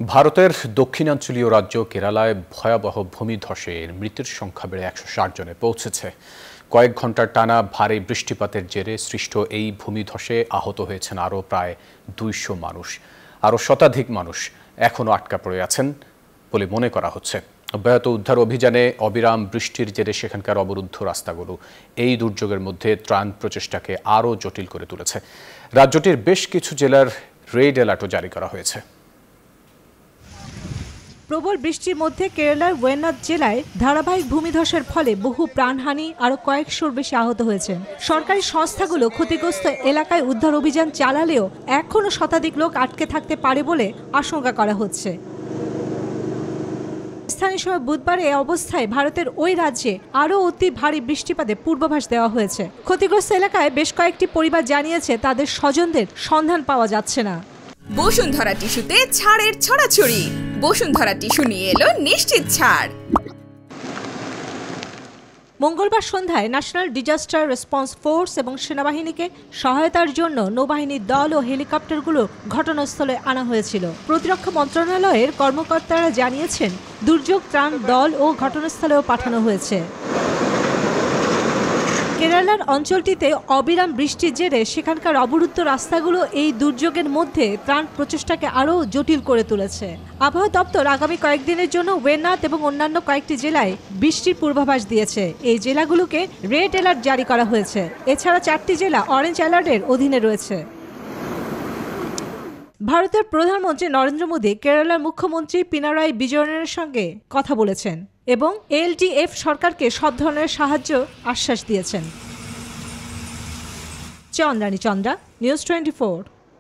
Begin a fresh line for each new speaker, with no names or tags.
ভারতের দক্ষিণাঞ্চলীয় রাজ্য কেরালায় ভয়াবহ ভূমিধসে মৃতের সংখ্যা বেড়ে ১৬০ জনে পৌঁছেছে। কয়েক ঘন্টার টানা ভারী বৃষ্টিপাতের জেরে সৃষ্ট এই ভূমিধসে আহত হয়েছেন আরও প্রায় ২০০ মানুষ। আরও শতাধিক মানুষ এখনও আটকা পড়ে আছেন বলে মনে করা হচ্ছে। অব্যাহত উদ্ধার অভিযানে অবিরাম বৃষ্টির জেরে সেখানকার অবরুদ্ধ রাস্তাগুলো এই দুর্যোগের মধ্যে ত্রাণ প্রচেষ্টাকে আরও জটিল করে তুলেছে। রাজ্যটির বেশ কিছু জেলার রেড অ্যালার্টও জারি করা হয়েছে।
প্রবল বৃষ্টির মধ্যে কেরালার ওয়েনাদ জেলায় ধারাবাহিক ভূমিধসের ফলে বহু প্রাণহানি, আরও কয়েকশোর বেশি আহত হয়েছেন। সরকারি সংস্থাগুলো ক্ষতিগ্রস্ত এলাকায় উদ্ধার অভিযান চালালেও এখনও শতাধিক লোক আটকে থাকতে পারে বলে আশঙ্কা করা হচ্ছে। স্থানীয় সময় বুধবার এই অবস্থায় ভারতের ওই রাজ্যে আরও অতি ভারী বৃষ্টিপাতে পূর্বাভাস দেওয়া হয়েছে। ক্ষতিগ্রস্ত এলাকায় বেশ কয়েকটি পরিবার জানিয়েছে তাদের স্বজনদের সন্ধান পাওয়া যাচ্ছে না।
বসুন্ধরা টিস্যুতে ছাড়ের ছড়াছড়ি। বসুন্ধরা টিস্যু নিয়ে এলো নিশ্চিত ছাড়।
মঙ্গলবার সন্ধ্যায় ন্যাশনাল ডিজাস্টার রেসপন্স ফোর্স এবং সেনাবাহিনীকে সহায়তার জন্য নৌবাহিনীর দল ও হেলিকপ্টারগুলো ঘটনাস্থলে আনা হয়েছিল। প্রতিরক্ষা মন্ত্রণালয়ের কর্মকর্তারা জানিয়েছেন দুর্যোগ ত্রাণ দল ও ঘটনাস্থলেও পাঠানো হয়েছে। কেরালার অঞ্চলটিতে অবিরাম বৃষ্টির জেরে সেখানকার অবরুদ্ধ রাস্তাগুলো এই দুর্যোগের মধ্যে ত্রাণ প্রচেষ্টাকে আরও জটিল করে তুলেছে। আবহাওয়া দপ্তর আগামী কয়েকদিনের জন্য ওয়েনাদ এবং অন্যান্য কয়েকটি জেলায় বৃষ্টির পূর্বাভাস দিয়েছে। এই জেলাগুলোকে রেড অ্যালার্ট জারি করা হয়েছে। এছাড়া 4টি জেলা অরেঞ্জ অ্যালার্টের অধীনে রয়েছে। ভারতের প্রধানমন্ত্রী নরেন্দ্র মোদী কেরালার মুখ্যমন্ত্রী পিনারাই বিজয়নের সঙ্গে কথা বলেছেন এবং এলডিএফ সরকারকে সব ধরনের সাহায্য আশ্বাস দিয়েছেন। চন্দ্রানী চন্দ্রা, নিউজ 24।